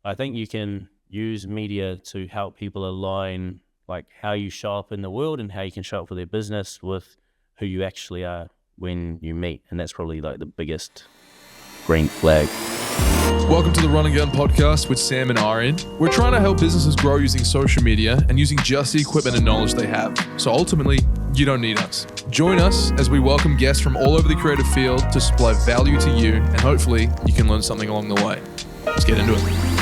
I think you can use media to help people align like how you show up in the world and how you can show up for their business with who you actually are when you meet. And that's probably like the biggest green flag. Welcome to the Run and Gun podcast with Sam and Aryan. We're trying to help businesses grow using social media and using just the equipment and knowledge they have. So ultimately, you don't need us. Join us as we welcome guests from all over the creative field to supply value to you, and hopefully you can learn something along the way. Let's get into it.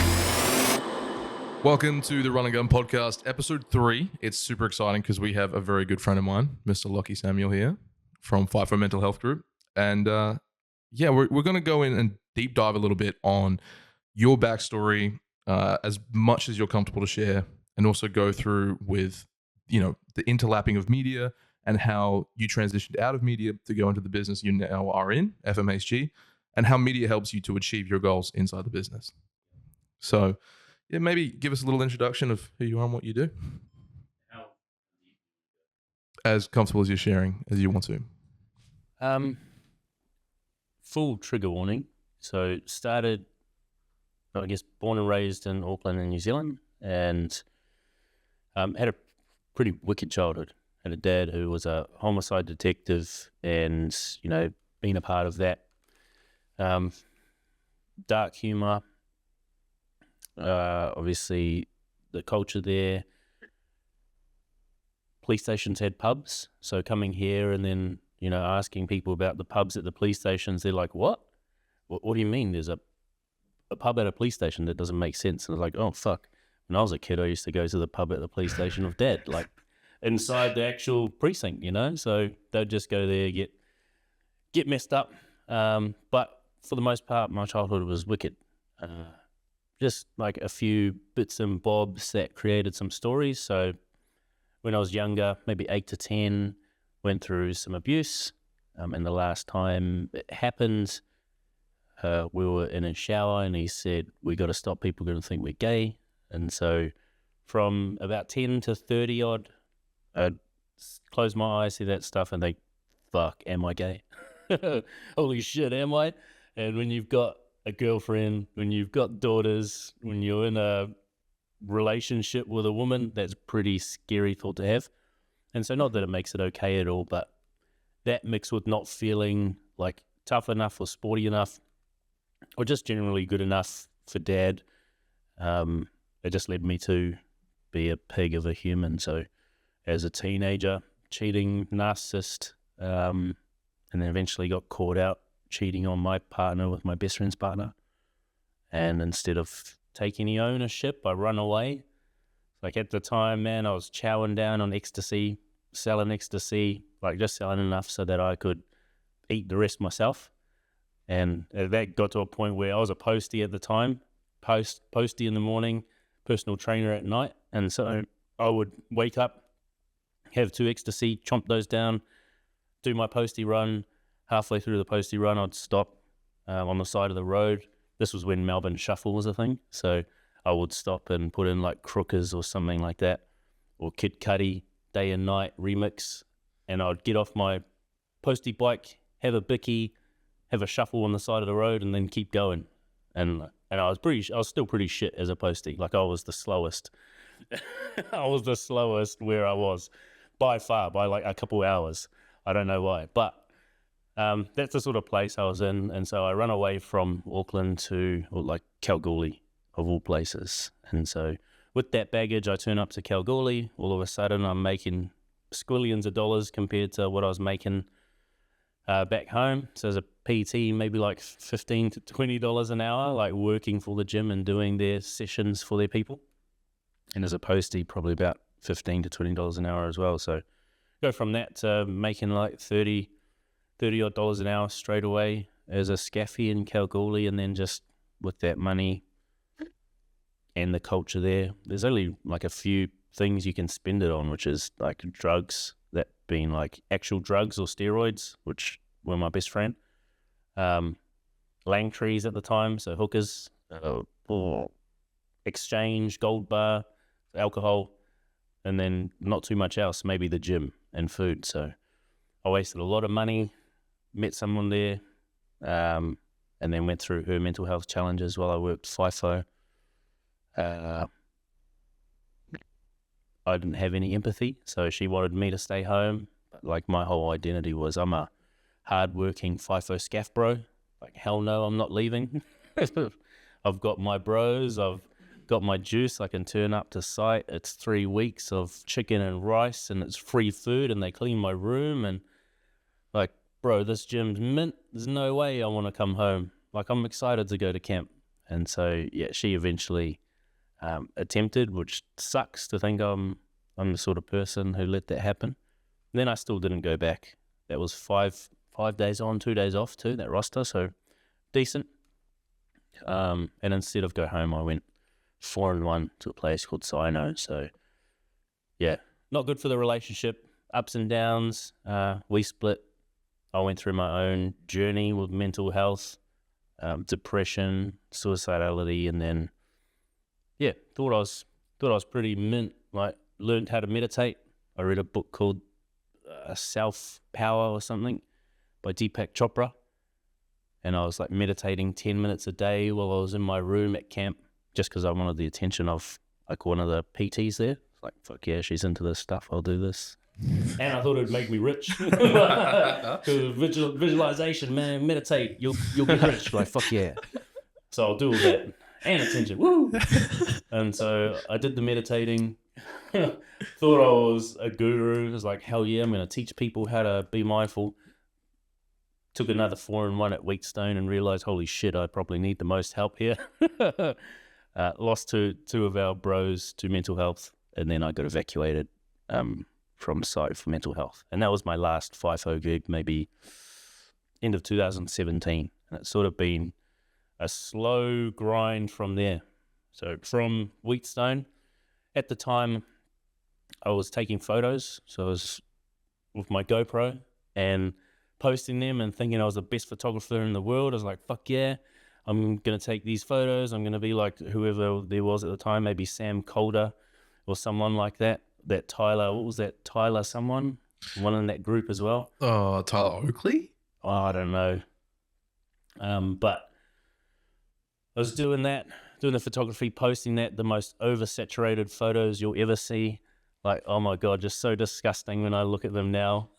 Welcome to the Run and Gun podcast, episode 3. It's super exciting because we have a very good friend of mine, Mr. Lachie Samuel here from FIFO Mental Health Group. And we're going to go in and deep dive a little bit on your backstory, as much as you're comfortable to share, and also go through with, the interlapping of media and how you transitioned out of media to go into the business you now are in, FMHG, and how media helps you to achieve your goals inside the business. So, maybe give us a little introduction of who you are and what you do. As comfortable as you're sharing as you want to. Full trigger warning. So started, born and raised in Auckland in New Zealand, and had a pretty wicked childhood. Had a dad who was a homicide detective, and being a part of that. Dark humor, obviously the culture there. Police stations had pubs, so coming here and then asking people about the pubs at the police stations, they're like, what do you mean there's a pub at a police station? That doesn't make sense. And they're like, oh fuck, when I was a kid I used to go to the pub at the police station with dad, like inside the actual precinct, so they'd just go there, get messed up. But for the most part my childhood was wicked. Just like a few bits and bobs that created some stories. So when I was younger, maybe 8 to 10, went through some abuse. And the last time it happened, we were in a shower and he said, we got to stop, people going to think we're gay. And so from about 10 to 30 odd, I'd close my eyes, see that stuff and think, fuck, am I gay? Holy shit, am I? And when you've got a girlfriend, when you've got daughters, when you're in a relationship with a woman, that's a pretty scary thought to have. And so not that it makes it okay at all, but that mixed with not feeling like tough enough or sporty enough or just generally good enough for dad, it just led me to be a pig of a human. So as a teenager, cheating, narcissist, and then eventually got caught out cheating on my partner with my best friend's partner. And instead of taking any ownership, I run away. Like at the time, man, I was chowing down on ecstasy, selling ecstasy, like just selling enough so that I could eat the rest myself. And that got to a point where I was a postie at the time, postie in the morning, personal trainer at night. And so I would wake up, have 2 ecstasy, chomp those down, do my postie run. Halfway through the postie run, I'd stop on the side of the road. This was when Melbourne Shuffle was a thing. So I would stop and put in like Crookers or something like that, or Kid Cudi, Day and Night remix. And I'd get off my postie bike, have a bicky, have a shuffle on the side of the road, and then keep going. And I was still pretty shit as a postie. Like I was the slowest. I was the slowest where I was by far, by like a couple hours. I don't know why, but that's the sort of place I was in. And so I run away from Auckland to like Kalgoorlie of all places. And so with that baggage, I turn up to Kalgoorlie. All of a sudden I'm making squillions of dollars compared to what I was making back home. So as a PT, maybe like $15 to $20 an hour, like working for the gym and doing their sessions for their people. And as a postie, probably about $15 to $20 an hour as well. So go from that to making like 30 odd dollars an hour straight away as a scaffy in Kalgoorlie. And then just with that money and the culture there's only like a few things you can spend it on, which is like drugs, that being like actual drugs or steroids, which were my best friend. Langtrees at the time, so hookers, exchange, gold bar, alcohol, and then not too much else, maybe the gym and food. So I wasted a lot of money, met someone there, and then went through her mental health challenges while I worked FIFO. I didn't have any empathy, so she wanted me to stay home. But like my whole identity was I'm a hard-working FIFO scaff bro. Like hell no, I'm not leaving. I've got my bros, I've got my juice, I can turn up to site. It's 3 weeks of chicken and rice and it's free food and they clean my room and like, bro, this gym's mint. There's no way I want to come home. Like I'm excited to go to camp. And so, yeah, she eventually attempted, which sucks to think I'm the sort of person who let that happen. Then I still didn't go back. That was five days on, 2 days off too, that roster, so decent. And instead of go home, I went 4-1 to a place called Sino. So yeah, not good for the relationship, ups and downs. We split. I went through my own journey with mental health, depression, suicidality, and then yeah, thought I was pretty mint. Like learned how to meditate. I read a book called Self Power or something by Deepak Chopra, and I was like meditating 10 minutes a day while I was in my room at camp, just because I wanted the attention of like one of the PTs there. Like fuck yeah, she's into this stuff. I'll do this. And I thought it would make me rich. Visualization, man, meditate, you'll get rich. Like fuck yeah. So I'll do all that and attention. Woo! And so I did the meditating. Thought I was a guru. I was like, hell yeah, I'm going to teach people how to be mindful. Took another 4-1 at Wheatstone and realized, holy shit, I probably need the most help here. Lost two of our bros to mental health, and then I got evacuated from site for mental health. And that was my last FIFO gig, maybe end of 2017. And it's sort of been a slow grind from there. So from Wheatstone, at the time, I was taking photos. So I was with my GoPro and posting them and thinking I was the best photographer in the world. I was like, fuck yeah, I'm going to take these photos. I'm going to be like whoever there was at the time, maybe Sam Calder or someone like that. That Tyler, what was that? Tyler someone? One in that group as well. Oh, Tyler Oakley? Oh, I don't know. But I was doing that, doing the photography, posting that, the most oversaturated photos you'll ever see. Like, oh my God, just so disgusting when I look at them now.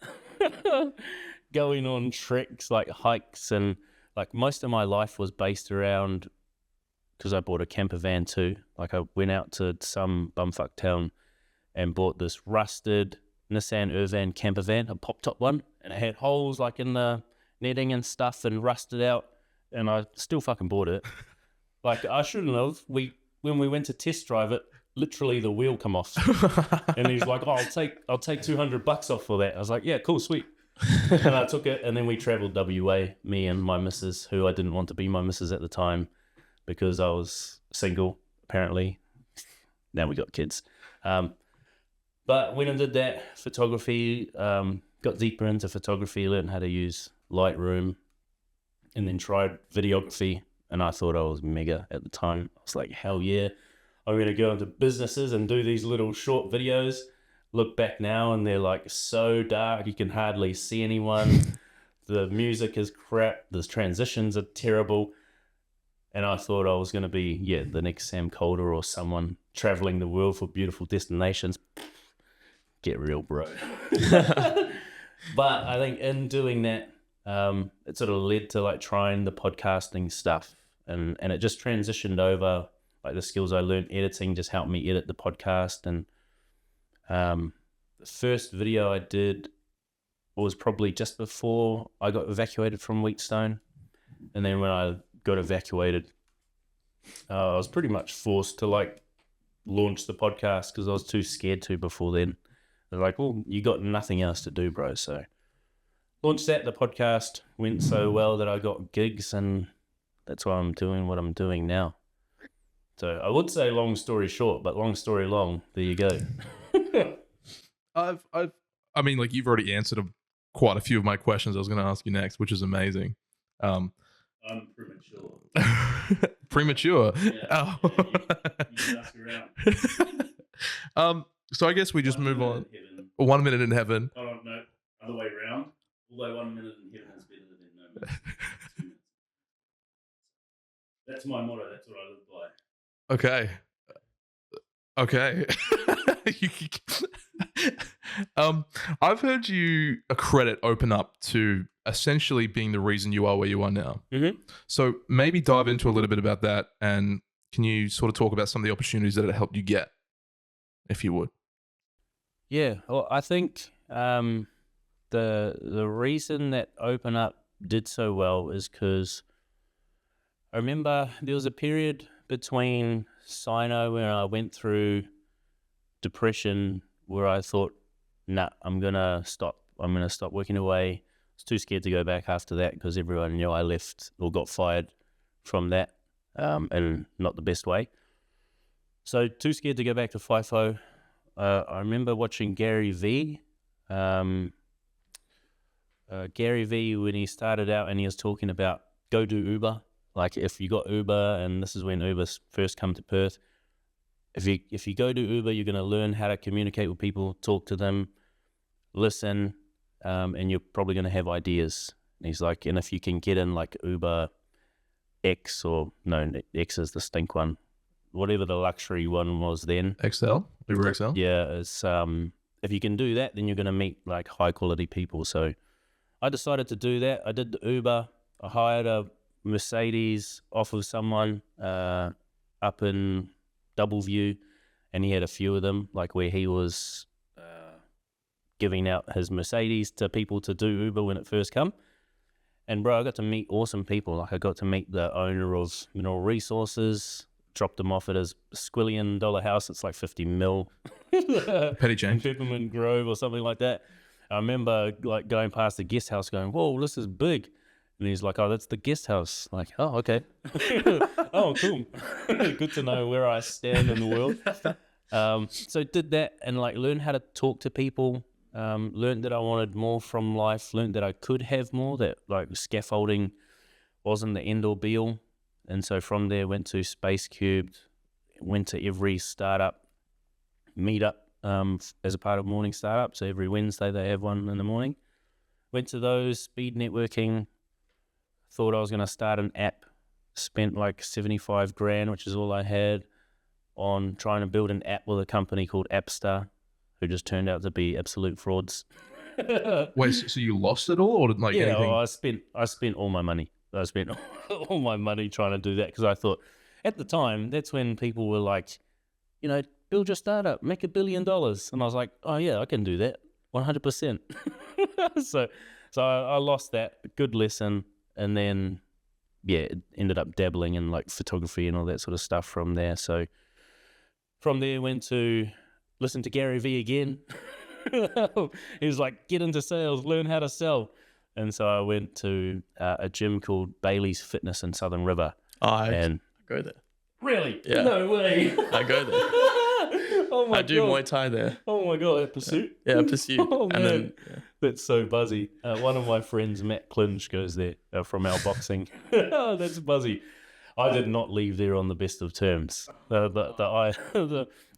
Going on treks, like hikes, and like most of my life was based around, because I bought a camper van too. Like I went out to some bumfuck town and bought this rusted Nissan Irvan camper van, a pop-top one, and it had holes like in the netting and stuff and rusted out, and I still fucking bought it. Like I shouldn't have. When we went to test drive it, literally the wheel come off, and he's like, "Oh, I'll take $200 off for that." I was like, "Yeah, cool, sweet." And I took it, and then we travelled WA, me and my missus, who I didn't want to be my missus at the time because I was single, apparently. Now we got kids. But went and did that, photography, got deeper into photography, learned how to use Lightroom, and then tried videography, and I thought I was mega at the time. I was like, hell yeah, I'm going to go into businesses and do these little short videos. Look back now and they're like so dark, you can hardly see anyone. The music is crap, the transitions are terrible. And I thought I was going to be, the next Sam Calder or someone traveling the world for beautiful destinations. Get real, bro. But I think in doing that, it sort of led to like trying the podcasting stuff. And it just transitioned over, like the skills I learned editing just helped me edit the podcast. And the first video I did was probably just before I got evacuated from Wheatstone. And then when I got evacuated, I was pretty much forced to like launch the podcast because I was too scared to before then. They're like, well, you got nothing else to do, bro. So launched that. The podcast went so well that I got gigs, and that's why I'm doing what I'm doing now. So I would say long story short, but long story long, there you go. I mean, like you've already answered quite a few of my questions I was going to ask you next, which is amazing. I'm premature. Premature? Yeah. Oh. You ask around. So I guess we just move on. 1 minute in heaven. 1 minute in heaven. Oh, no, other way around. Although 1 minute in heaven is better than no minute. 2 minutes. That's my motto. That's what I live by. Okay. Okay. I've heard you a credit open up to essentially being the reason you are where you are now. Mm-hmm. So maybe dive into a little bit about that, and can you sort of talk about some of the opportunities that it helped you get, if you would? Yeah, well, I think the reason that Open Up did so well is because I remember there was a period between Sino where I went through depression where I thought, nah, I'm gonna stop working away. I was too scared to go back after that because everyone knew I left or got fired from that, and not the best way. So too scared to go back to FIFO. I remember watching Gary V. Gary V, when he started out and he was talking about go do Uber. Like if you got Uber, and this is when Uber first come to Perth, if you go to Uber, you're going to learn how to communicate with people, talk to them, listen, and you're probably going to have ideas. And he's like, and if you can get in like Uber X, or no, X is the stink one, whatever the luxury one was then. Uber XL? Yeah, it's if you can do that, then you're going to meet like high quality people. So I decided to do that. I did the Uber. I hired a Mercedes off of someone up in Doubleview, and he had a few of them, like where he was giving out his Mercedes to people to do Uber when it first come. And bro, I got to meet awesome people. Like I got to meet the owner of Mineral Resources, dropped him off at his squillion dollar house. It's like 50 mil. Petty change. Peppermint Grove or something like that. I remember like going past the guest house going, whoa, this is big. And he's like, oh, that's the guest house. Like, oh, okay. Oh, cool. Good to know where I stand in the world. So did that and like learned how to talk to people. Learned that I wanted more from life. Learned that I could have more, that like scaffolding wasn't the end or be all. And so from there went to Space Cubed, went to every startup meetup as a part of Morning Startup. So every Wednesday they have one in the morning. Went to those, speed networking, thought I was going to start an app, spent like 75 grand, which is all I had, on trying to build an app with a company called Appstar, who just turned out to be absolute frauds. Wait, so you lost it all, or like yeah, anything? Well, I spent all my money. I spent all my money trying to do that because I thought at the time that's when people were like, you know, build your startup, make $1 billion, and I was like, oh yeah, I can do that, 100%. So I lost that. Good lesson, and then yeah, it ended up dabbling in like photography and all that sort of stuff from there. So from there went to listen to Gary V again. He was like, get into sales, learn how to sell. And so I went to a gym called Bailey's Fitness in Southern River. I go there. Really? Yeah. No way. I go there. Oh my I God. do Muay Thai there. Oh my God, at Pursuit? Yeah, Pursuit. Oh and man, then, yeah. That's so buzzy. One of my friends, Matt Clinch, goes there from our boxing. Oh, that's buzzy. I did not leave there on the best of terms. I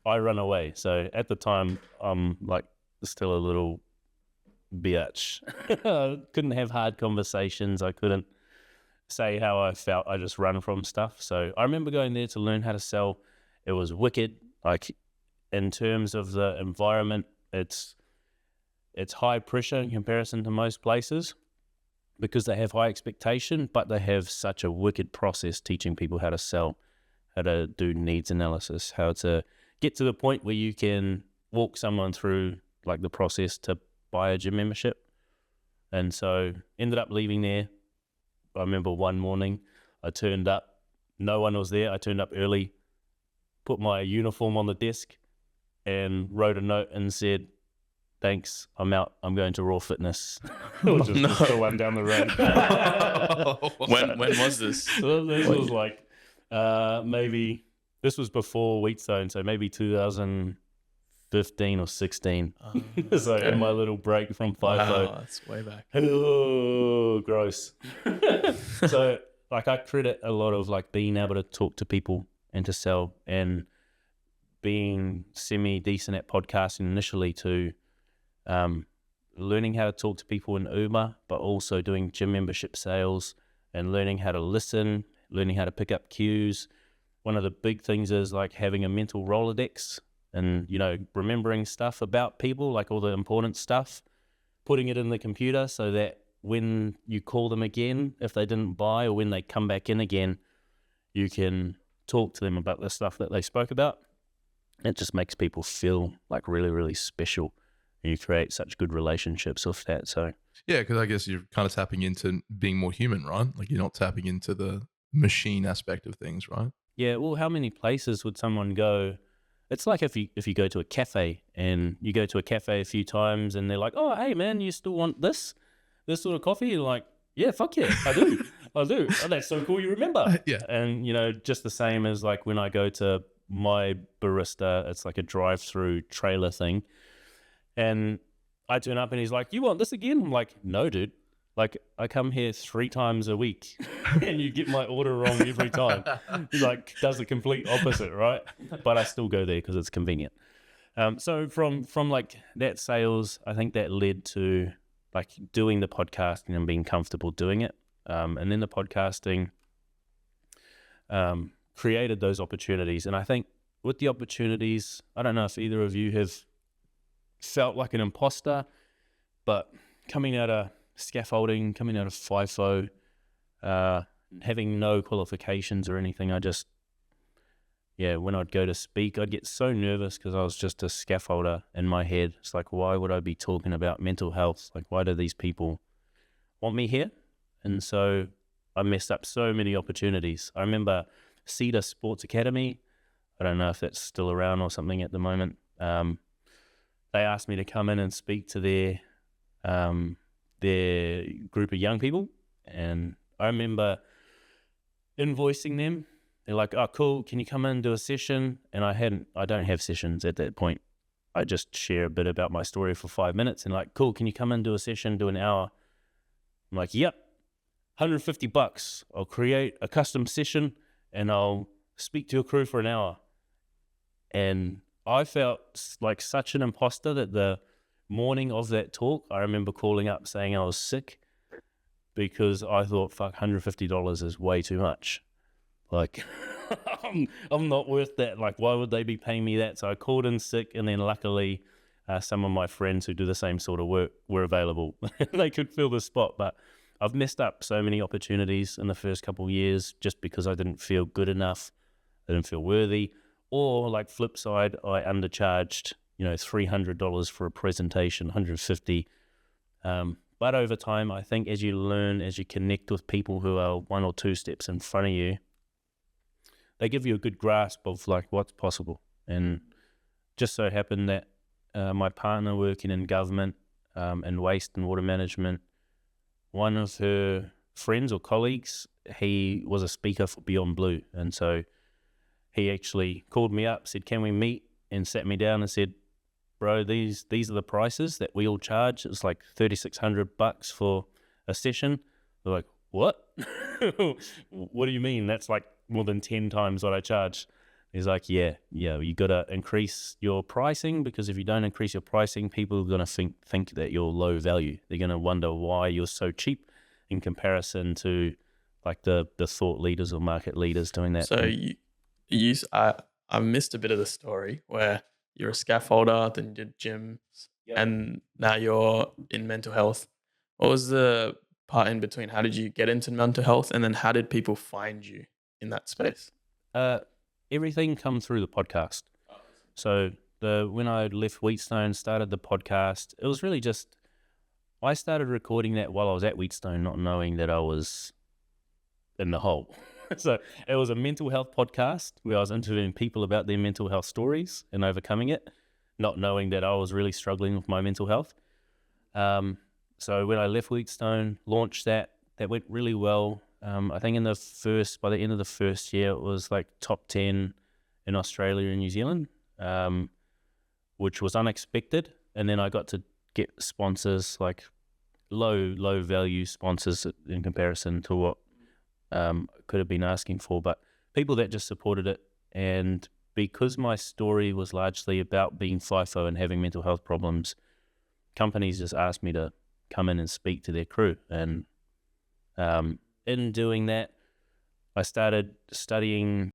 run away. So at the time, I'm like still a little bitch. Couldn't have hard conversations. I couldn't say how I felt. I just run from stuff. So I remember going there to learn how to sell. It was wicked. Like in terms of the environment, it's high pressure in comparison to most places because they have high expectation, but they have such a wicked process teaching people how to sell, how to do needs analysis, how to get to the point where you can walk someone through like the process to buy a gym membership. And so ended up leaving there. I remember one morning I turned up, no one was there. I turned up early, put my uniform on the desk and wrote a note and said, thanks, I'm out. I'm going to Raw Fitness, which is just the one down the road. When was this? So this was like maybe, this was before Wheatstone, so maybe 2015 or 16. So in my little break from FIFO. Wow, that's way back. Oh, gross. So like I credit a lot of like being able to talk to people and to sell, and being semi-decent at podcasting initially to learning how to talk to people in Uber, but also doing gym membership sales and learning how to listen, learning how to pick up cues. One of the big things is like having a mental Rolodex and, you know, remembering stuff about people, like all the important stuff, putting it in the computer so that when you call them again, if they didn't buy, or when they come back in again, you can talk to them about the stuff that they spoke about. It just makes people feel like really, really special. And you create such good relationships with that. So Yeah, because I guess you're kind of tapping into being more human, right? Like you're not tapping into the machine aspect of things, right? yeah, well, how many places would someone go? It's like if you go to a cafe, and you go to a cafe a few times and they're like, oh, hey, man, you still want this sort of coffee? You're like, yeah, fuck yeah, I do. I do. Oh, that's so cool, you remember. Yeah. And, you know, just the same as like when I go to my barista, it's like a drive-through trailer thing. And I turn up and he's like, you want this again? I'm like, no, dude. Like, I come here 3 times a week and you get my order wrong every time. He like does the complete opposite, right? But I still go there because it's convenient. So from like that sales, I think that led to like doing the podcasting and being comfortable doing it. And then the podcasting created those opportunities. And I think with the opportunities, I don't know if either of you have felt like an imposter, but coming out of scaffolding, coming out of FIFO, having no qualifications or anything, when I'd go to speak, I'd get so nervous because I was just a scaffolder in my head. It's like, why would I be talking about mental health? Like, why do these people want me here? And so I messed up so many opportunities. I remember Cedar Sports Academy. I don't know if that's still around or something at the moment. They asked me to come in and speak to their group of young people, and I remember invoicing them. They're like, oh, cool, can you come in and do a session? And I don't have sessions at that point. I just share a bit about my story for 5 minutes, and like, cool, can you come in and do a session, do an hour? I'm like, yep, $150. I'll create a custom session and I'll speak to your crew for an hour. And I felt like such an imposter that the morning of that talk, I remember calling up saying I was sick because I thought, fuck, $150 is way too much. Like, I'm not worth that. Like, why would they be paying me that? So I called in sick, and then luckily some of my friends who do the same sort of work were available. They could fill the spot, but I've messed up so many opportunities in the first couple of years just because I didn't feel good enough. I didn't feel worthy. Or like flip side, I undercharged, $300 for a presentation, $150. But over time, I think as you learn, as you connect with people who are 1 or 2 steps in front of you, they give you a good grasp of like what's possible. And just so happened that my partner working in government and waste and water management, one of her friends or colleagues, he was a speaker for Beyond Blue. And so he actually called me up, said, can we meet? And sat me down and said, bro, these are the prices that we all charge. It's like $3,600 for a session. They're like, what? What do you mean? That's like more than 10 times what I charge. He's like, yeah, you got to increase your pricing, because if you don't increase your pricing, people are going to think that you're low value. They're going to wonder why you're so cheap in comparison to like the thought leaders or market leaders doing that. So I missed a bit of the story where you're a scaffolder, then you did gyms, and now you're in mental health. What was the part in between? How did you get into mental health, and then how did people find you in that space? Everything come through the podcast. So when I left Wheatstone, started the podcast, it was really just, I started recording that while I was at Wheatstone, not knowing that I was in the hole. So it was a mental health podcast where I was interviewing people about their mental health stories and overcoming it, not knowing that I was really struggling with my mental health. So when I left Wheatstone, launched that went really well. I think by the end of the first year, it was like top 10 in Australia and New Zealand, which was unexpected. And then I got to get sponsors, like low value sponsors in comparison to what could have been asking for, but people that just supported it. And because my story was largely about being FIFO and having mental health problems, companies just asked me to come in and speak to their crew. And in doing that, I started studying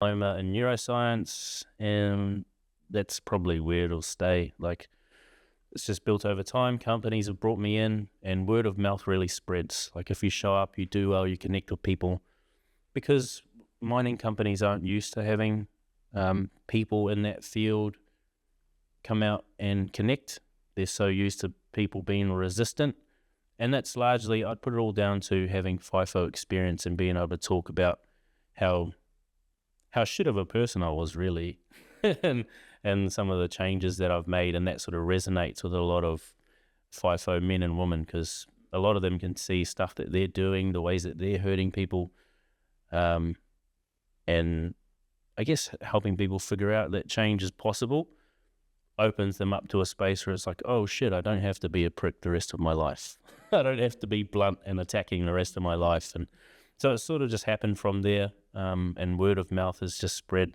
diploma in neuroscience, and that's probably where it'll stay. Like, it's just built over time. Companies have brought me in, and word of mouth really spreads. Like, if you show up, you do well, you connect with people, because mining companies aren't used to having people in that field come out and connect. They're so used to people being resistant, and that's largely, I'd put it all down to having FIFO experience and being able to talk about how shit of a person I was, really, and some of the changes that I've made, and that sort of resonates with a lot of FIFO men and women, because a lot of them can see stuff that they're doing, the ways that they're hurting people, and I guess helping people figure out that change is possible opens them up to a space where it's like, oh shit, I don't have to be a prick the rest of my life. I don't have to be blunt and attacking the rest of my life. And so it sort of just happened from there, and word of mouth has just spread,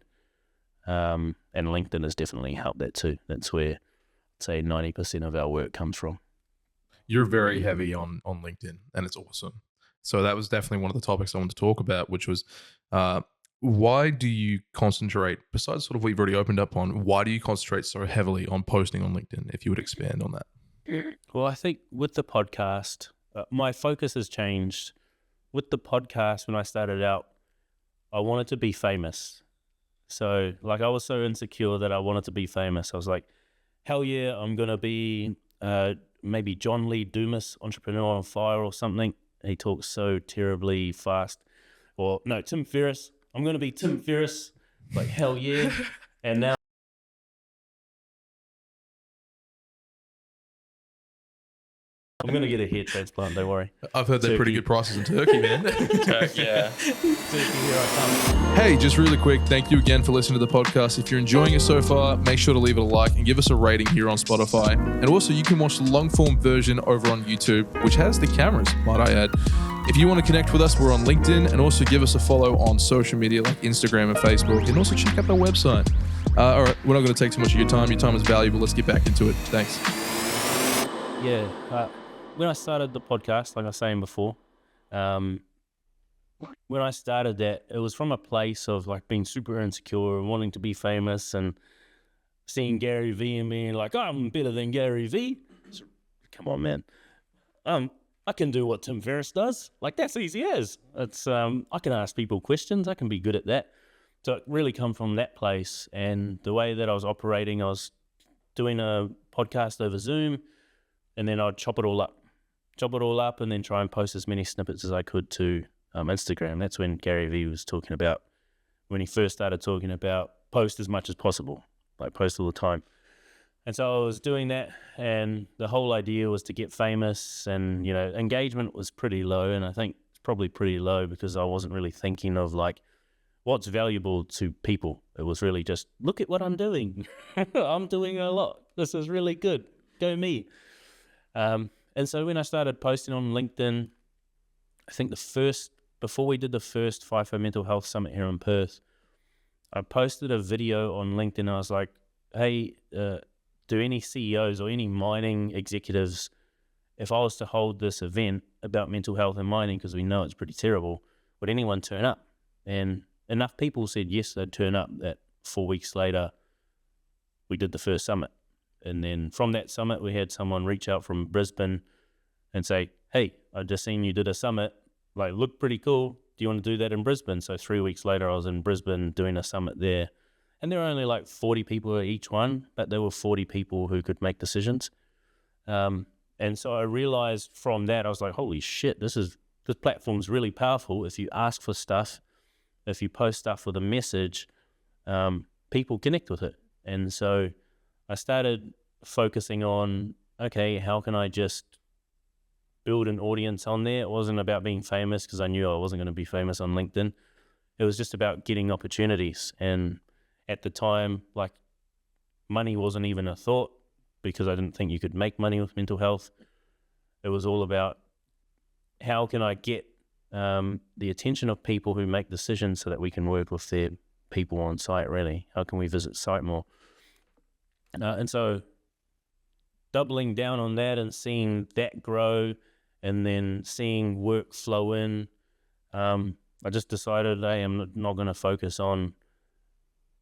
and LinkedIn has definitely helped that too. That's where I'd say 90% of our work comes from. You're very heavy on LinkedIn, and it's awesome. So that was definitely one of the topics I wanted to talk about, which was why do you concentrate, besides sort of what you've already opened up on, why do you concentrate so heavily on posting on LinkedIn, if you would expand on that? Well, I think with the podcast, my focus has changed. With the podcast, when I started out, I wanted to be famous. So, like, I was so insecure that I wanted to be famous. I was like, hell yeah, I'm going to be maybe John Lee Dumas, Entrepreneur on Fire or something. He talks so terribly fast. Or, no, Tim Ferriss. I'm going to be Tim Ferriss. Like, hell yeah. And now I'm going to get a hair transplant, don't worry. I've heard they're pretty good prices in Turkey, man. Yeah. Turkey, here I come. Hey, just really quick, thank you again for listening to the podcast. If you're enjoying it so far, make sure to leave it a like and give us a rating here on Spotify. And also, you can watch the long-form version over on YouTube, which has the cameras, might I add. If you want to connect with us, we're on LinkedIn, and also give us a follow on social media like Instagram and Facebook, and also check out our website. All right, we're not going to take too much of your time. Your time is valuable. Let's get back into it. Thanks. Yeah. When I started the podcast, like I was saying before, when I started that, it was from a place of like being super insecure and wanting to be famous, and seeing Gary Vee and being like, oh, I'm better than Gary Vee. So, come on, man. I can do what Tim Ferriss does. Like, that's easy as. It's I can ask people questions. I can be good at that. So it really come from that place. And the way that I was operating, I was doing a podcast over Zoom, and then I'd chop it all up and then try and post as many snippets as I could to Instagram. That's when Gary Vee was talking about, when he first started talking about post as much as possible, like post all the time. And so I was doing that, and the whole idea was to get famous, and, you know, engagement was pretty low, and I think it's probably pretty low because I wasn't really thinking of like what's valuable to people. It was really just, look at what I'm doing. I'm doing a lot. This is really good. Go me. And so when I started posting on LinkedIn, I think before we did the first FIFO Mental Health Summit here in Perth, I posted a video on LinkedIn. I was like, hey, do any CEOs or any mining executives, if I was to hold this event about mental health and mining, because we know it's pretty terrible, would anyone turn up? And enough people said yes, they'd turn up, that 4 weeks later, we did the first summit. And then from that summit, we had someone reach out from Brisbane and say, hey, I just seen you did a summit, like, looked pretty cool. Do you want to do that in Brisbane? So 3 weeks later, I was in Brisbane doing a summit there. And there were only like 40 people at each one, but there were 40 people who could make decisions. And so I realized from that, I was like, holy shit, this platform's really powerful. If you ask for stuff, if you post stuff with a message, people connect with it. And so I started focusing on, okay, how can I just build an audience on there? It wasn't about being famous, because I knew I wasn't going to be famous on LinkedIn. It was just about getting opportunities. And at the time, like, money wasn't even a thought, because I didn't think you could make money with mental health. It was all about, how can I get the attention of people who make decisions so that we can work with their people on site, really? How can we visit site more? And so doubling down on that and seeing that grow, and then seeing work flow in, I just decided, hey, I'm not going to focus on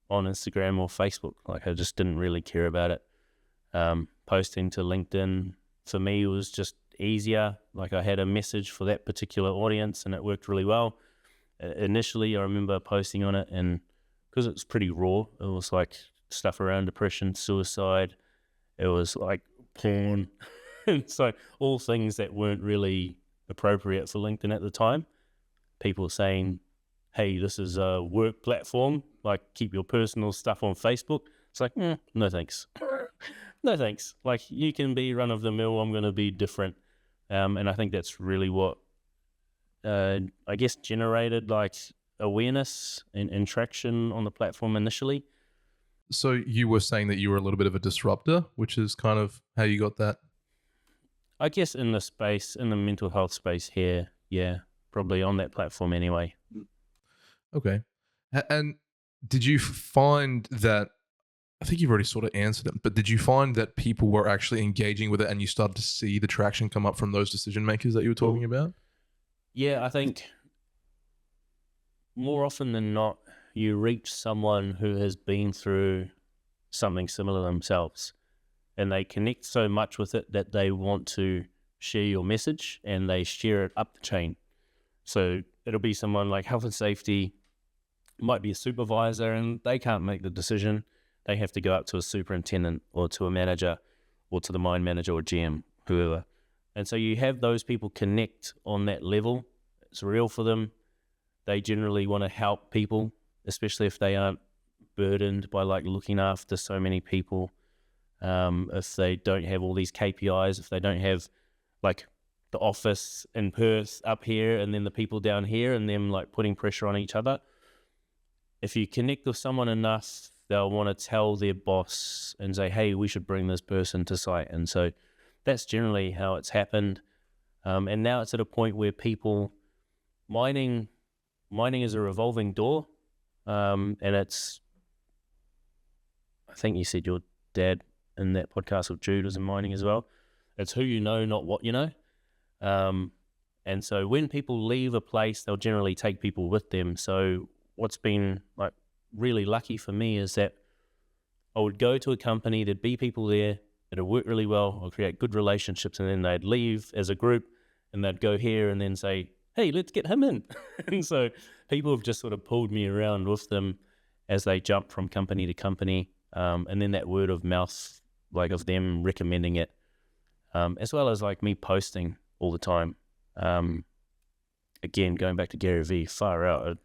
on Instagram or Facebook. Like I just didn't really care about it. Posting to LinkedIn for me was just easier. Like I had a message for that particular audience and it worked really well. Initially, I remember posting on it, and because it's pretty raw, it was like stuff around depression, suicide. It was like porn. And so all things that weren't really appropriate for LinkedIn at the time. People saying, hey, this is a work platform, like keep your personal stuff on Facebook. It's like, no thanks. No thanks. Like you can be run of the mill, I'm going to be different. And I think that's really what, I guess, generated like awareness and traction on the platform initially. So you were saying that you were a little bit of a disruptor, which is kind of how you got that? I guess in the space, in the mental health space here, yeah, probably on that platform anyway. Okay. And did you find that, I think you've already sort of answered it, but did you find that people were actually engaging with it and you started to see the traction come up from those decision makers that you were talking about? Yeah, I think more often than not, you reach someone who has been through something similar themselves, and they connect so much with it that they want to share your message and they share it up the chain. So it'll be someone like health and safety, might be a supervisor, and they can't make the decision. They have to go up to a superintendent or to a manager or to the mine manager or GM, whoever. And so you have those people connect on that level. It's real for them. They generally want to help people, especially if they aren't burdened by like looking after so many people. If they don't have all these KPIs, if they don't have like the office in Perth up here and then the people down here and them like putting pressure on each other. If you connect with someone enough, they'll want to tell their boss and say, hey, we should bring this person to site. And so that's generally how it's happened. And now it's at a point where people, mining is a revolving door. And it's, I think you said your dad in that podcast with Jude was in mining as well. It's who you know, not what you know. And so when people leave a place, they'll generally take people with them. So what's been like really lucky for me is that I would go to a company, there'd be people there, it'd work really well, I'll create good relationships, and then they'd leave as a group and they'd go here and then say, hey, let's get him in. And so people have just sort of pulled me around with them as they jump from company to company. And then that word of mouth, like of them recommending it, as well as like me posting all the time. Again, going back to Gary Vee, far out.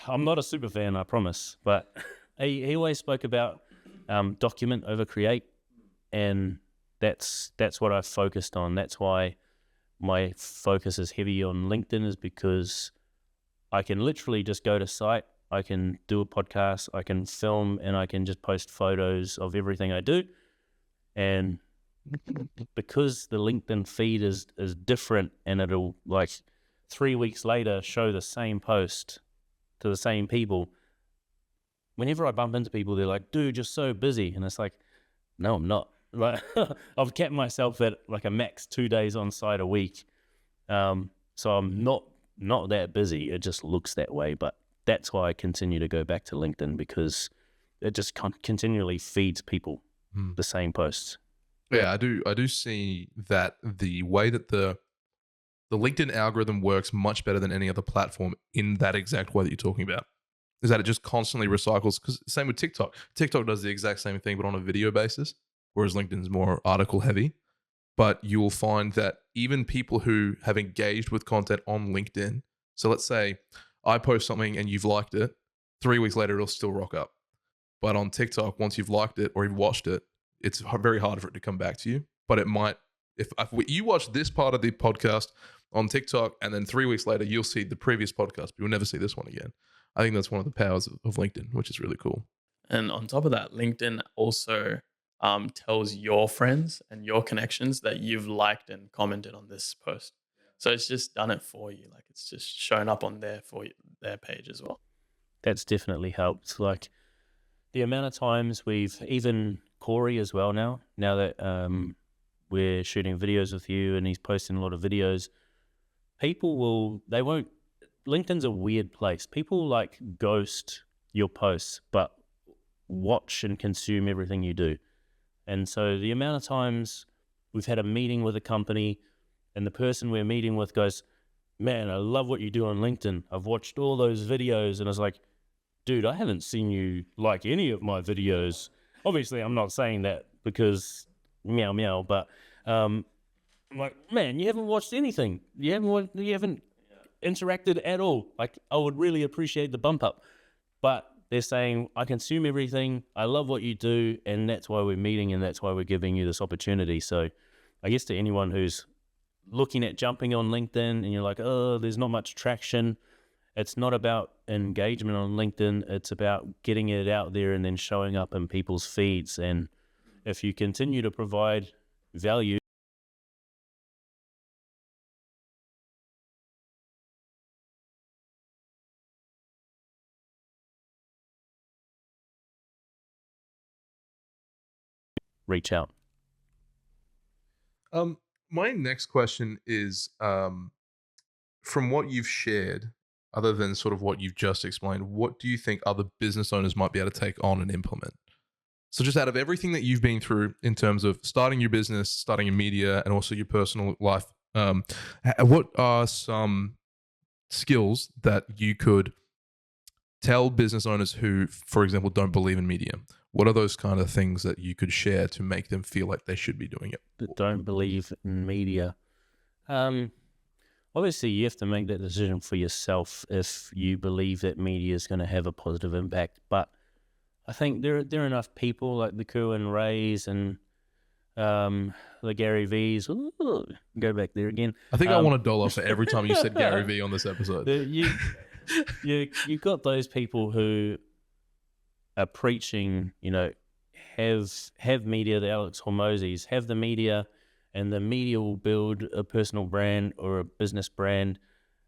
I'm not a super fan, I promise, but he always spoke about document over create, and that's what I've focused on. That's why my focus is heavy on LinkedIn, is because I can literally just go to site, I can do a podcast, I can film, and I can just post photos of everything I do. And because the LinkedIn feed is different, and it'll like 3 weeks later show the same post to the same people. Whenever I bump into people, they're like, dude, you're so busy. And it's like, no, I'm not. Like, I've kept myself at like a max 2 days on site a week. So I'm not that busy. It just looks that way. But that's why I continue to go back to LinkedIn, because it just continually feeds people the same posts. Yeah, I do see that the way that the LinkedIn algorithm works much better than any other platform in that exact way that you're talking about, is that it just constantly recycles. Because same with TikTok. TikTok does the exact same thing, but on a video basis, whereas LinkedIn is more article heavy. But you will find that even people who have engaged with content on LinkedIn, so let's say I post something and you've liked it, 3 weeks later, it'll still rock up. But on TikTok, once you've liked it or you've watched it, it's very hard for it to come back to you. But it might, if you watch this part of the podcast on TikTok and then 3 weeks later, you'll see the previous podcast, but you'll never see this one again. I think that's one of the powers of LinkedIn, which is really cool. And on top of that, LinkedIn also tells your friends and your connections that you've liked and commented on this post. So it's just done it for you. Like it's just shown up on there for you, their page as well. That's definitely helped. Like the amount of times we've, even Corey as well now that we're shooting videos with you and he's posting a lot of videos, LinkedIn's a weird place. People like ghost your posts, but watch and consume everything you do. And so the amount of times we've had a meeting with a company and the person we're meeting with goes, man, I love what you do on LinkedIn. I've watched all those videos. And I was like, dude, I haven't seen you like any of my videos. Obviously, I'm not saying that because meow, meow, but I'm like, man, you haven't watched anything. You haven't interacted at all. Like, I would really appreciate the bump up. But they're saying, I consume everything, I love what you do, and that's why we're meeting, and that's why we're giving you this opportunity. So I guess to anyone who's looking at jumping on LinkedIn and you're like, oh, there's not much traction, it's not about engagement on LinkedIn, it's about getting it out there and then showing up in people's feeds. And if you continue to provide value, reach out. My next question is, from what you've shared, other than sort of what you've just explained, what do you think other business owners might be able to take on and implement? So just out of everything that you've been through in terms of starting your business, starting in media, and also your personal life, what are some skills that you could tell business owners who, for example, don't believe in media? What are those kind of things that you could share to make them feel like they should be doing it? That don't believe in media. Obviously, you have to make that decision for yourself if you believe that media is going to have a positive impact. But I think there are enough people like the Kerwin Rays and the Gary V's. Ooh, go back there again. I think I want $1 for every time you said Gary V on this episode. You've got those people who are preaching, have media, the Alex Hormozis, have the media, and the media will build a personal brand or a business brand,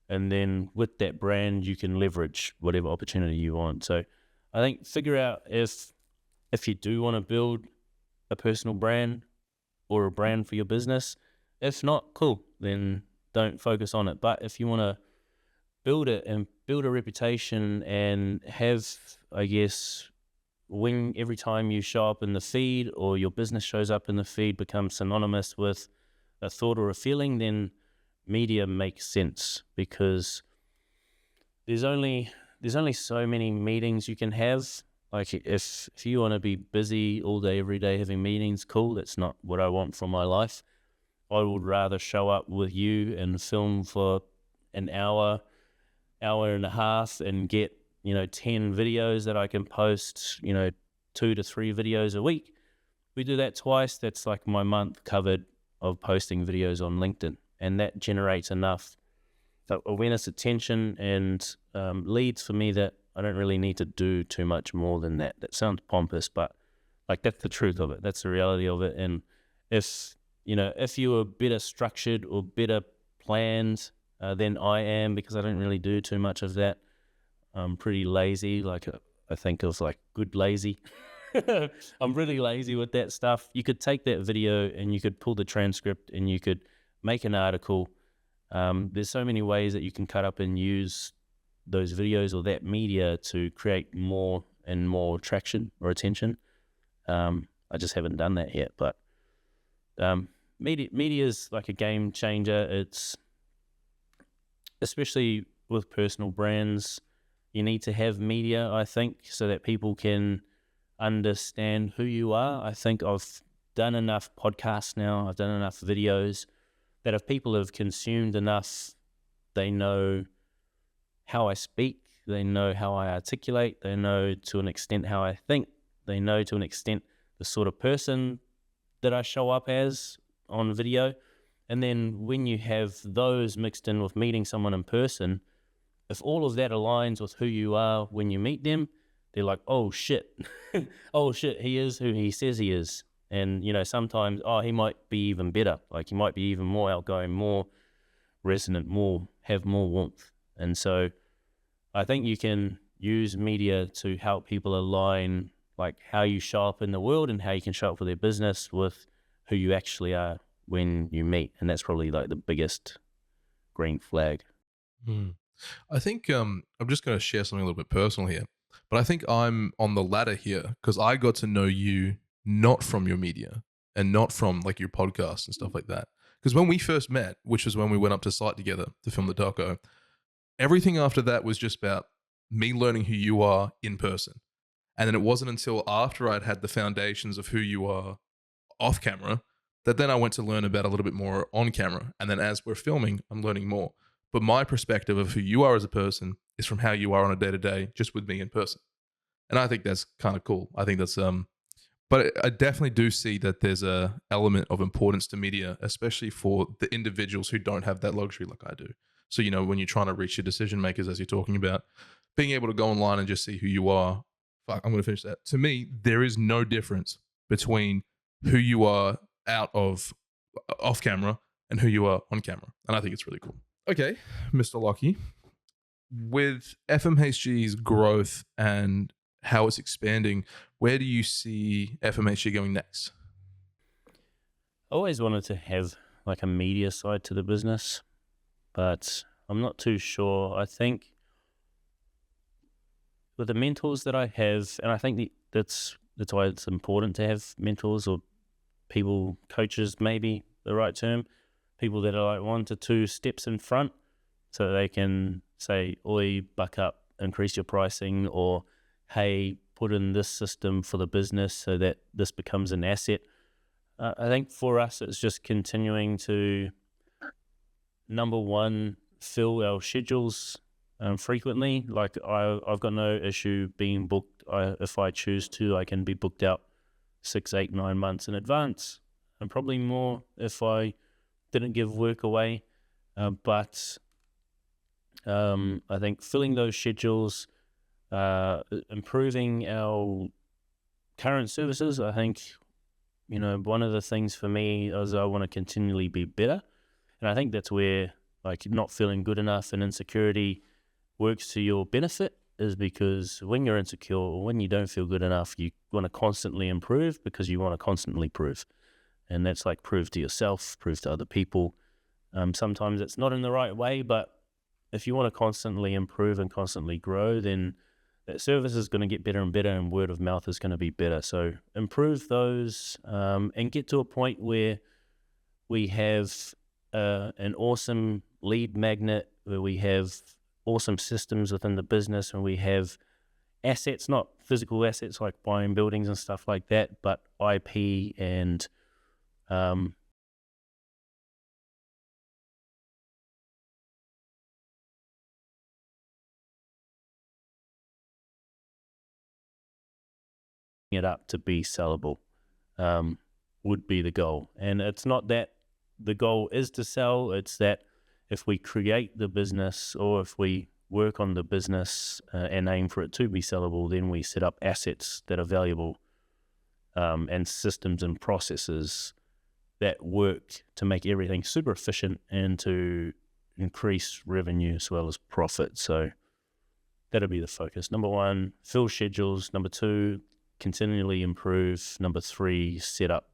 and then with that brand you can leverage whatever opportunity you want. So I think figure out if you do want to build a personal brand or a brand for your business. If not, cool, then don't focus on it. But if you want to build it and build a reputation and have, I guess, when every time you show up in the feed or your business shows up in the feed becomes synonymous with a thought or a feeling, then media makes sense, because there's only so many meetings you can have. Like if you want to be busy all day, every day having meetings, cool, that's not what I want from my life. I would rather show up with you and film for an hour and a half and get 10 videos that I can post, 2 to 3 videos a week. We do that twice. That's like my month covered of posting videos on LinkedIn. And that generates enough awareness, attention, and leads for me that I don't really need to do too much more than that. That sounds pompous, but like that's the truth of it. That's the reality of it. And if you were better structured or better planned than I am, because I don't really do too much of that, I'm pretty lazy. Like I think of like good lazy. I'm really lazy with that stuff. You could take that video and you could pull the transcript and you could make an article. There's so many ways that you can cut up and use those videos or that media to create more and more traction or attention. I just haven't done that yet, but media is like a game changer. It's especially with personal brands. You need to have media, I think, so that people can understand who you are. I think I've done enough podcasts now, I've done enough videos, that if people have consumed enough, they know how I speak, they know how I articulate, they know to an extent how I think, they know to an extent the sort of person that I show up as on video. And then when you have those mixed in with meeting someone in person, if all of that aligns with who you are when you meet them, they're like, oh shit, oh shit, he is who he says he is. And, sometimes, he might be even better. Like he might be even more outgoing, more resonant, have more warmth. And so I think you can use media to help people align like how you show up in the world and how you can show up for their business with who you actually are when you meet. And that's probably like the biggest green flag. I think I'm just going to share something a little bit personal here. But I think I'm on the latter here because I got to know you not from your media and not from like your podcast and stuff like that. Because when we first met, which was when we went up to site together to film the doco, everything after that was just about me learning who you are in person. And then it wasn't until after I'd had the foundations of who you are off camera that then I went to learn about a little bit more on camera. And then as we're filming, I'm learning more. But my perspective of who you are as a person is from how you are on a day-to-day, just with me in person. And I think that's kind of cool. I think that's, but I definitely do see that there's a element of importance to media, especially for the individuals who don't have that luxury like I do. So, when you're trying to reach your decision makers, as you're talking about, being able to go online and just see who you are. Fuck, I'm going to finish that. To me, there is no difference between who you are off camera and who you are on camera. And I think it's really cool. Okay, Mr. Lachie, with FMHG's growth and how it's expanding, where do you see FMHG going next? I always wanted to have like a media side to the business, but I'm not too sure. I think with the mentors that I have, and I think that's why it's important to have mentors or people, coaches, maybe the right term, people that are like 1 to 2 steps in front, so they can say, oi, buck up, increase your pricing, or hey, put in this system for the business so that this becomes an asset. I think for us, it's just continuing to, number one, fill our schedules frequently. Like I've got no issue being booked. If I choose to, I can be booked out 6, 8, 9 months in advance, and probably more if I didn't give work away. But I think filling those schedules, improving our current services. I think, one of the things for me is I want to continually be better. And I think that's where like not feeling good enough and insecurity works to your benefit, is because when you're insecure or when you don't feel good enough, you want to constantly improve because you want to constantly prove. And that's like prove to yourself, prove to other people. Sometimes it's not in the right way, but if you want to constantly improve and constantly grow, then that service is going to get better and better, and word of mouth is going to be better. So improve those and get to a point where we have an awesome lead magnet, where we have awesome systems within the business, and we have assets, not physical assets like buying buildings and stuff like that, but IP and it up to be sellable would be the goal. And it's not that the goal is to sell, it's that if we create the business, or if we work on the business and aim for it to be sellable, then we set up assets that are valuable and systems and processes that work to make everything super efficient and to increase revenue as well as profit. So that'll be the focus. Number 1, fill schedules. Number 2, continually improve. Number 3, set up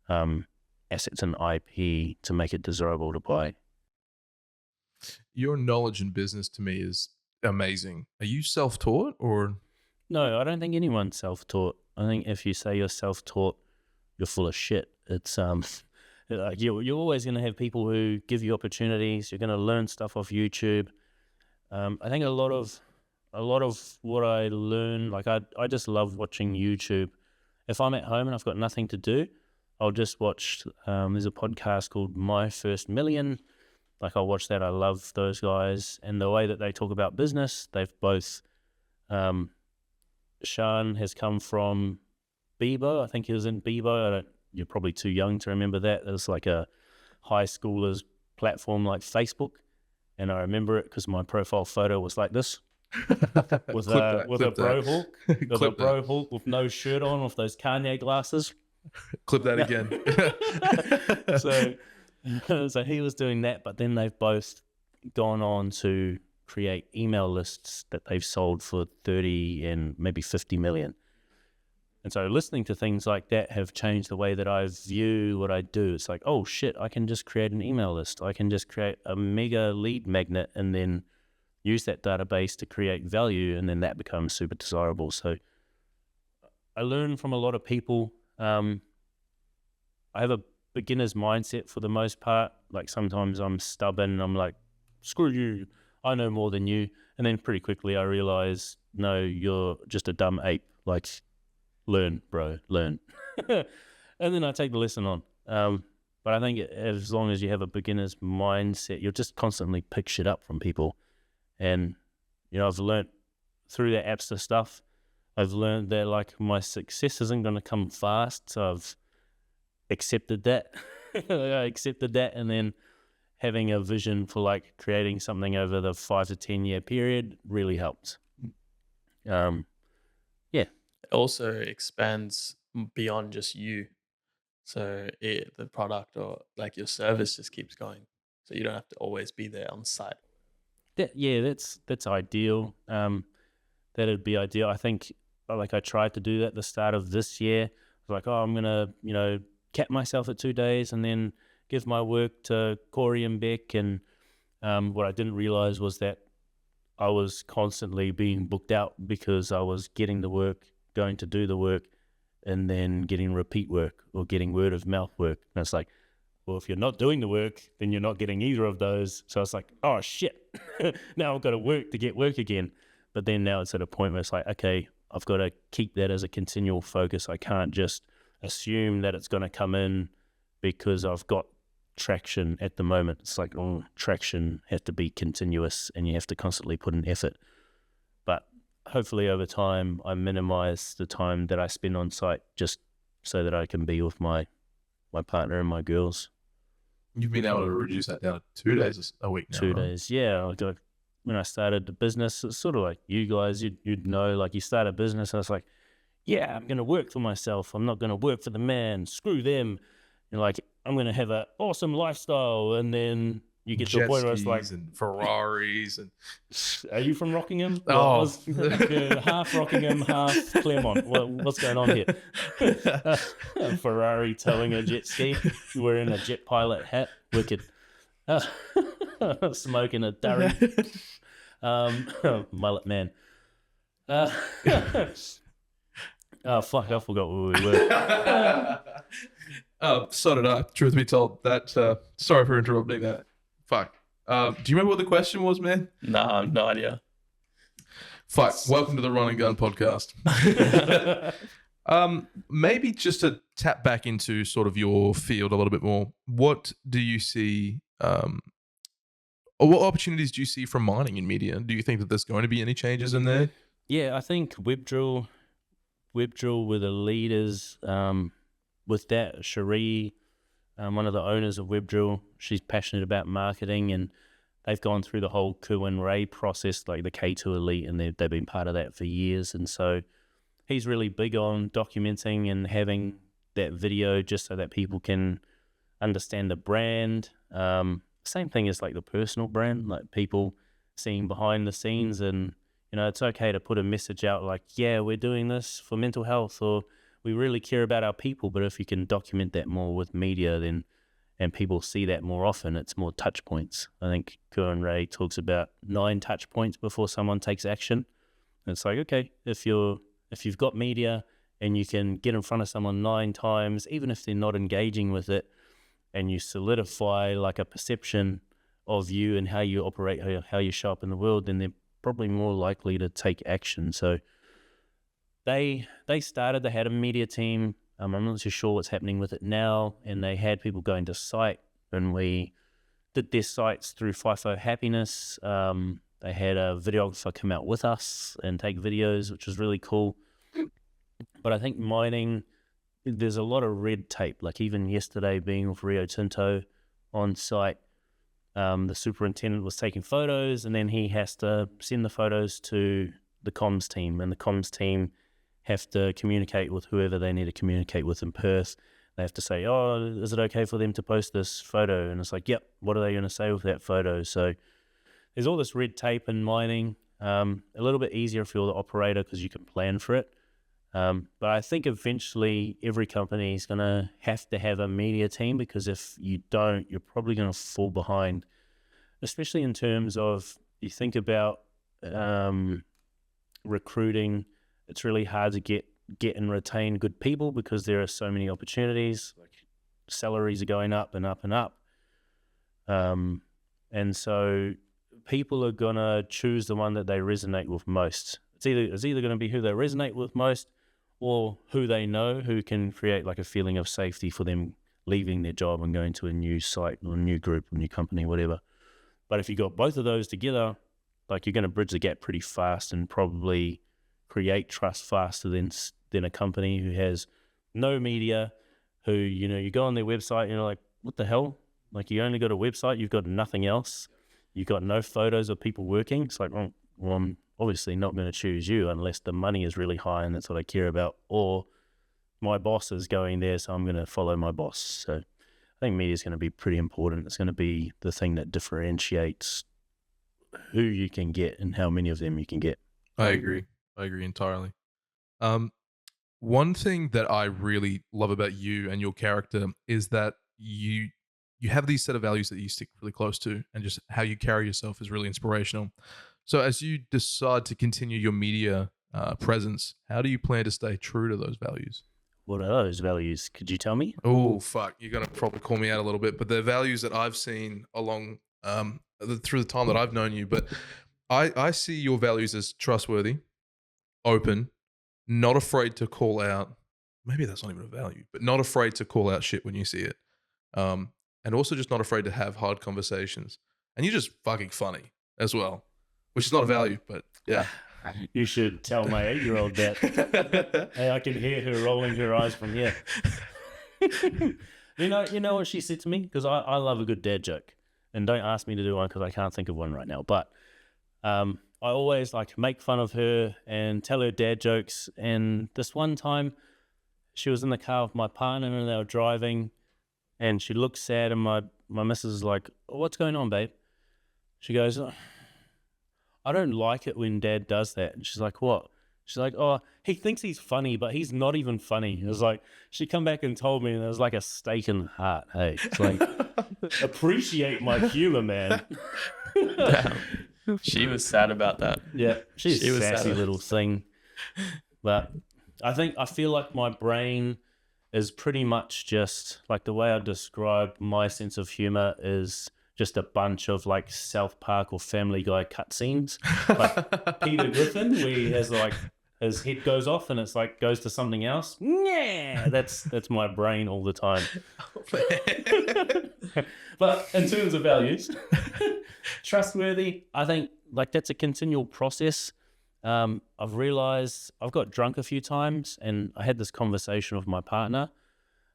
assets and IP to make it desirable to buy. Your knowledge in business to me is amazing. Are you self-taught or? No, I don't think anyone's self-taught. I think if you say you're self-taught, you're full of shit. It's like you're always going to have people who give you opportunities. You're going to learn stuff off YouTube. I think a lot of what I learn, like I just love watching YouTube. If I'm at home and I've got nothing to do, I'll just watch. There's a podcast called My First Million. Like I'll watch that. I love those guys and the way that they talk about business. They've both. Sean has come from Bebo. I think he was in Bebo. You're probably too young to remember that. It was like a high schoolers platform like Facebook, and I remember it because my profile photo was like this, with a bro Hulk with no shirt on, with those Kanye glasses. Clip that again. So he was doing that, but then they've both gone on to create email lists that they've sold for 30 and maybe 50 million. And so listening to things like that have changed the way that I view what I do. It's like, oh shit, I can just create an email list. I can just create a mega lead magnet and then use that database to create value, and then that becomes super desirable. So I learn from a lot of people. I have a beginner's mindset for the most part. Like sometimes I'm stubborn and I'm like, screw you, I know more than you. And then pretty quickly I realize, no, you're just a dumb ape. Like, learn, bro, learn. And then I take the lesson on. But I think as long as you have a beginner's mindset, you'll just constantly pick shit up from people. And, I've learned through that Appster stuff, I've learned that like my success isn't going to come fast. So I've accepted that. I accepted that, and then having a vision for like creating something over the 5 to 10 year period really helps. It also expands beyond just you. So the product or like your service just keeps going. So you don't have to always be there on site. That's ideal. That'd be ideal. I think like I tried to do that at the start of this year. I was like, I'm gonna, cap myself at 2 days and then give my work to Corey and Beck. And what I didn't realize was that I was constantly being booked out because I was getting the work, going to do the work, and then getting repeat work or getting word of mouth work. And it's like, well, if you're not doing the work, then you're not getting either of those. So it's like, oh shit, now I've got to work to get work again. But then now it's at a point where it's like, okay, I've got to keep that as a continual focus. I can't just assume that it's going to come in because I've got traction at the moment. It's like, traction has to be continuous and you have to constantly put in effort. But hopefully over time, I minimize the time that I spend on site just so that I can be with my partner and my girls. You've been able to reduce that down to 2 days a week now, 2 right? days, yeah. When I started the business, it's sort of like you guys, you'd know, like you start a business and it's like, yeah, I'm going to work for myself. I'm not going to work for the man. Screw them. And like, I'm going to have an awesome lifestyle. And then you get to a point where it's like, and Ferraris and are you from Rockingham? Oh. Half Rockingham, half Claremont. What's going on here? A Ferrari towing a jet ski, wearing a jet pilot hat, wicked. Smoking a durry. Mullet man. Oh fuck! I forgot where we were. So did I. Truth be told, that. Sorry for interrupting that. Fuck. Do you remember what the question was, man? Nah, no idea. Fuck. Welcome to the Run and Gun podcast. Maybe just to tap back into sort of your field a little bit more. What do you see? Or what opportunities do you see from mining in media? Do you think that there's going to be any changes in there? Yeah, I think WebDrill were the leaders. With that, Cherie, one of the owners of WebDrill, she's passionate about marketing, and they've gone through the whole Ku and Ray process, like the K2 Elite, and they've been part of that for years. And so he's really big on documenting and having that video just so that people can understand the brand. Same thing as like the personal brand, like people seeing behind the scenes, and it's okay to put a message out like, yeah, we're doing this for mental health, or we really care about our people. But if you can document that more with media, then and people see that more often, it's more touch points. I think Kieran Ray talks about 9 touch points before someone takes action. And it's like, okay, if you've got media and you can get in front of someone 9 times, even if they're not engaging with it, and you solidify like a perception of you and how you operate, how you show up in the world, then they're probably more likely to take action. So they had a media team. I'm not too sure what's happening with it now, and they had people going to site, and we did their sites through FIFO Happiness. They had a videographer come out with us and take videos, which was really cool. But I think mining, there's a lot of red tape. Like even yesterday being with Rio Tinto on site, the superintendent was taking photos, and then he has to send the photos to the comms team, and the comms team have to communicate with whoever they need to communicate with in Perth. They have to say, oh, is it okay for them to post this photo? And it's like, yep, what are they going to say with that photo? So there's all this red tape in mining. A little bit easier if you're the operator because you can plan for it. But I think eventually every company is going to have a media team, because if you don't, you're probably going to fall behind, especially in terms of you think about recruiting, it's really hard to get and retain good people because there are so many opportunities. Like salaries are going up and up and up. And so people are going to choose the one that they resonate with most. It's either going to be who they resonate with most or who they know, who can create like a feeling of safety for them leaving their job and going to a new site or a new group or new company, whatever. But if you got both of those together, like you're going to bridge the gap pretty fast and probably create trust faster than a company who has no media, who, you know, you go on their website and you're like, what the hell? Like you only got a website, you've got nothing else. You've got no photos of people working. It's like, well, I'm obviously not going to choose you unless the money is really high and that's what I care about. Or my boss is going there, so I'm going to follow my boss. So I think media is going to be pretty important. It's going to be the thing that differentiates who you can get and how many of them you can get. I agree entirely. One thing that I really love about you and your character is that you have these set of values that you stick really close to, and just how you carry yourself is really inspirational. So as you decide to continue your media presence, how do you plan to stay true to those values? What are those values? Could you tell me? Oh, fuck. You're going to probably call me out a little bit, but they're values that I've seen along through the time that I've known you. But I see your values as trustworthy, open, not afraid to call out. Maybe that's not even a value, but not afraid to call out shit when you see it. And also just not afraid to have hard conversations. And you're just fucking funny as well, which is not a value, but yeah. You should tell my 8-year-old that. Hey, I can hear her rolling her eyes from here. You know what she said to me? Because I love a good dad joke. And don't ask me to do one because I can't think of one right now. But I always like make fun of her and tell her dad jokes. And this one time, she was in the car with my partner and they were driving. And she looked sad and my missus is like, oh, what's going on, babe? She goes, oh, I don't like it when dad does that. And she's like, what? She's like, oh, he thinks he's funny, but he's not even funny. It was like, she come back and told me, and it was like a stake in the heart. Hey, it's like, appreciate my humor, man. Damn. She was sad about that. Yeah, she's a sassy little thing. But I feel like my brain is pretty much just like the way I describe my sense of humor is just a bunch of like South Park or Family Guy cutscenes. Like Peter Griffin, where he has like his head goes off and it's like goes to something else. Yeah, that's my brain all the time. But in terms of values, trustworthy, I think like that's a continual process. I've realized I've got drunk a few times and I had this conversation with my partner.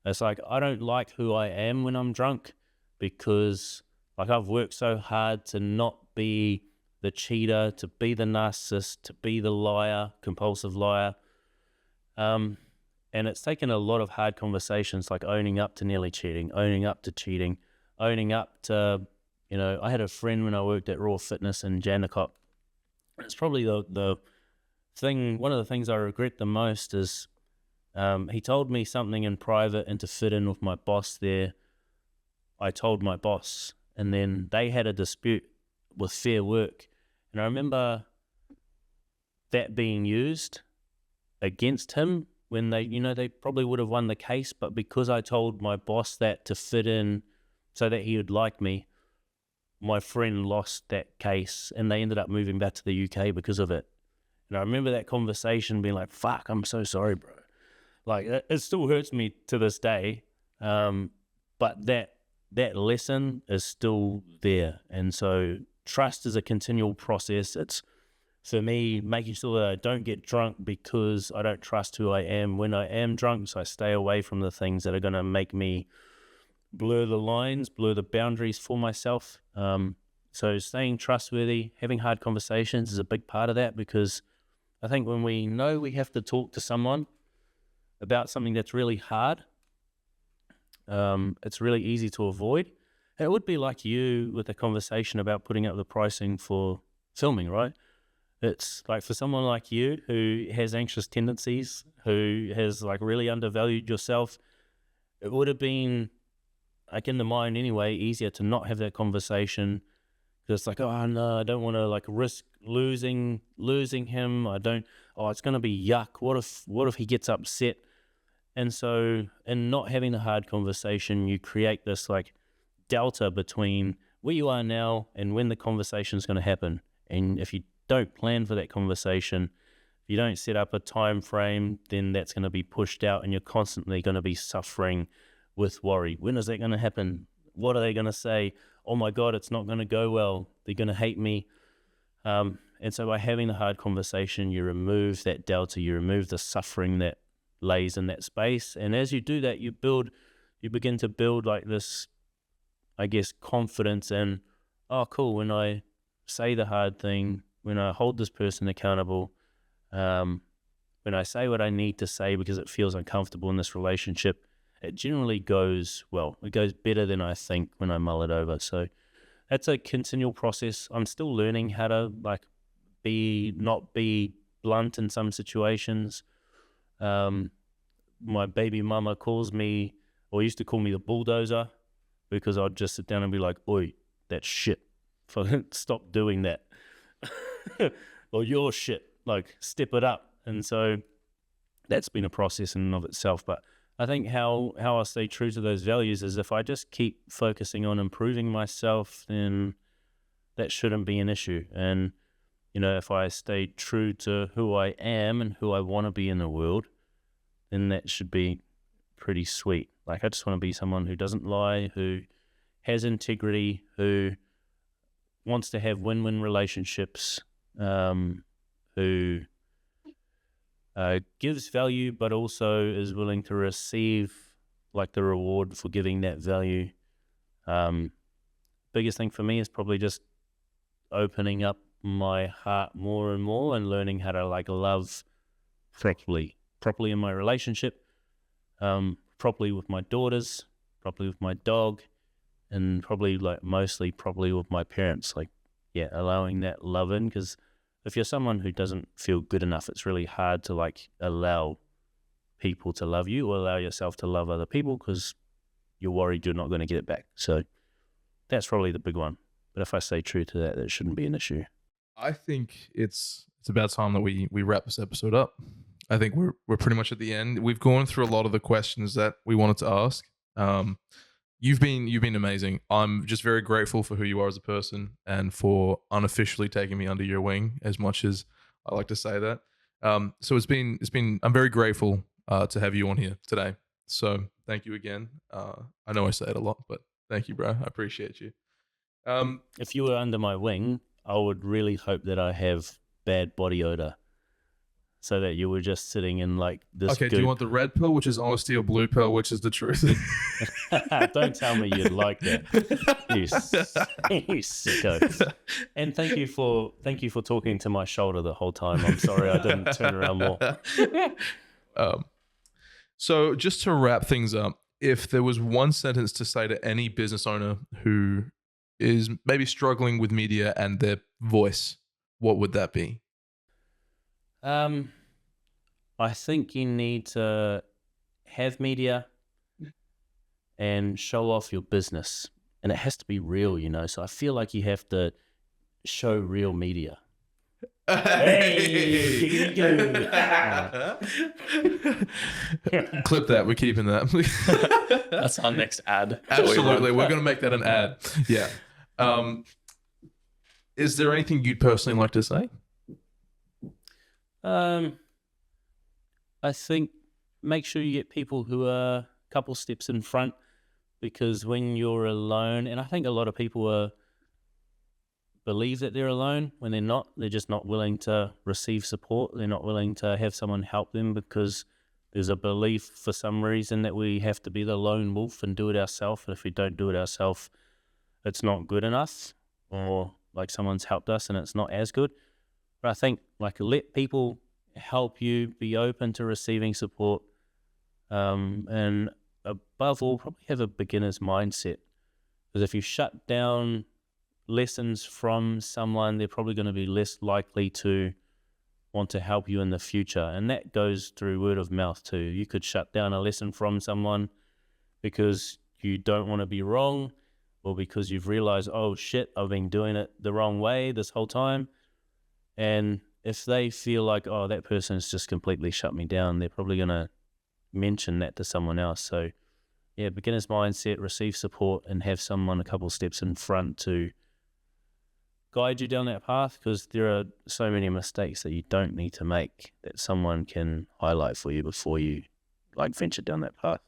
It's like, I don't like who I am when I'm drunk because like I've worked so hard to not be the cheater, to be the narcissist, to be the liar, compulsive liar. And it's taken a lot of hard conversations, like owning up to nearly cheating, owning up to cheating, owning up to, you know, I had a friend when I worked at Raw Fitness in Jandakot. It's probably the thing, one of the things I regret the most is he told me something in private, and to fit in with my boss there, I told my boss. And then they had a dispute with Fair Work. And I remember that being used against him when they probably would have won the case, but because I told my boss that to fit in so that he would like me, my friend lost that case and they ended up moving back to the UK because of it. And I remember that conversation being like, fuck, I'm so sorry, bro. Like, it still hurts me to this day. But that lesson is still there. And so trust is a continual process. It's, for me, making sure that I don't get drunk because I don't trust who I am when I am drunk. So I stay away from the things that are going to make me blur the lines, blur the boundaries for myself. So staying trustworthy, having hard conversations is a big part of that, because I think when we know we have to talk to someone about something that's really hard, it's really easy to avoid. It would be like you with a conversation about putting up the pricing for filming, right? It's like for someone like you who has anxious tendencies, who has like really undervalued yourself, it would have been, like in the mind anyway, easier to not have that conversation, Just like, oh no, I don't want to like risk losing him. I don't. Oh, it's going to be yuck. What if he gets upset? And so, in not having a hard conversation, you create this like delta between where you are now and when the conversation is going to happen. And if you don't plan for that conversation, if you don't set up a time frame, then that's going to be pushed out, and you're constantly going to be suffering with worry. When is that going to happen? What are they going to say? Oh my God, it's not going to go well. They're going to hate me. And so by having a hard conversation, you remove that delta, you remove the suffering that lays in that space. And as you do that, you begin to build like this, I guess, confidence in, oh cool, when I say the hard thing, when I hold this person accountable, when I say what I need to say because it feels uncomfortable in this relationship, it generally goes well. It goes better than I think when I mull it over. So that's a continual process. I'm still learning how to like not be blunt in some situations. My baby mama calls me, or used to call me, the bulldozer, because I'd just sit down and be like, oi, that's shit. Stop doing that. Or your shit, like step it up. And so that's been a process in and of itself. But I think how I stay true to those values is if I just keep focusing on improving myself, then that shouldn't be an issue. And, you know, if I stay true to who I am and who I want to be in the world, then that should be pretty sweet. Like, I just want to be someone who doesn't lie, who has integrity, who wants to have win-win relationships, who gives value, but also is willing to receive like the reward for giving that value. Biggest thing for me is probably just opening up my heart more and more and learning how to like love properly in my relationship, properly with my daughters, properly with my dog, and probably like mostly properly with my parents. Like, yeah, allowing that love in, because if you're someone who doesn't feel good enough, it's really hard to like allow people to love you or allow yourself to love other people, because you're worried you're not going to get it back. So that's probably the big one. But if I stay true to that, that shouldn't be an issue. I think it's about time that we wrap this episode up. I think we're pretty much at the end. We've gone through a lot of the questions that we wanted to ask. You've been amazing. I'm just very grateful for who you are as a person and for unofficially taking me under your wing, as much as I like to say that. So it's been. I'm very grateful to have you on here today. So thank you again. I know I say it a lot, but thank you, bro. I appreciate you. If you were under my wing, I would really hope that I have bad body odor, so that you were just sitting in like this. Okay, goop. do you want the red pill, which is honesty, or blue pill, which is the truth? Don't tell me you'd like that. You sicko. And thank you for talking to my shoulder the whole time. I'm sorry I didn't turn around more. So just to wrap things up, if there was one sentence to say to any business owner who is maybe struggling with media and their voice, what would that be? I think you need to have media and show off your business, and it has to be real, you know. So I feel like you have to show real media. Hey, Clip that. We're keeping that. That's our next ad. Absolutely, we're going to make that an ad. Yeah. Is there anything you'd personally like to say? I think make sure you get people who are a couple steps in front, because when you're alone, and I think a lot of people believe that they're alone when they're not. They're just not willing to receive support. They're not willing to have someone help them, because there's a belief for some reason that we have to be the lone wolf and do it ourselves. And if we don't do it ourselves, it's not good enough, or like someone's helped us and it's not as good. But I think like let people help you, be open to receiving support, and above all, probably have a beginner's mindset. Because if you shut down lessons from someone, they're probably going to be less likely to want to help you in the future. And that goes through word of mouth too. You could shut down a lesson from someone because you don't want to be wrong, or because you've realized, oh shit, I've been doing it the wrong way this whole time. And if they feel like, oh, that person's just completely shut me down, they're probably going to mention that to someone else. So yeah, beginner's mindset, receive support, and have someone a couple steps in front to guide you down that path, because there are so many mistakes that you don't need to make that someone can highlight for you before you like venture down that path.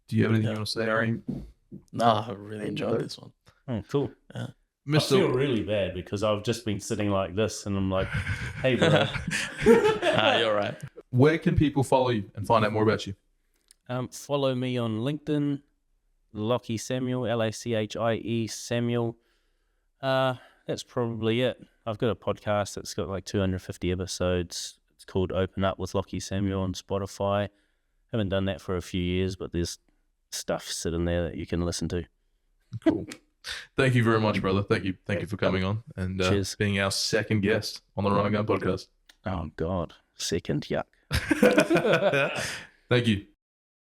Do you have anything you want to say, Aryan? No, I really enjoyed this one. Oh, cool. Yeah. I feel really bad because I've just been sitting like this and I'm like, hey, bro. You're right. Where can people follow you and find out more about you? Follow me on LinkedIn, Lachie Samuel, Lachie Samuel. That's probably it. I've got a podcast that's got like 250 episodes. It's called Open Up with Lachie Samuel on Spotify. Haven't done that for a few years, but there's stuff sitting there that you can listen to. Cool. Thank you very much, brother. Thank you for coming on and being our second guest on the Run and Gun podcast. Oh God, second, yuck. Thank you.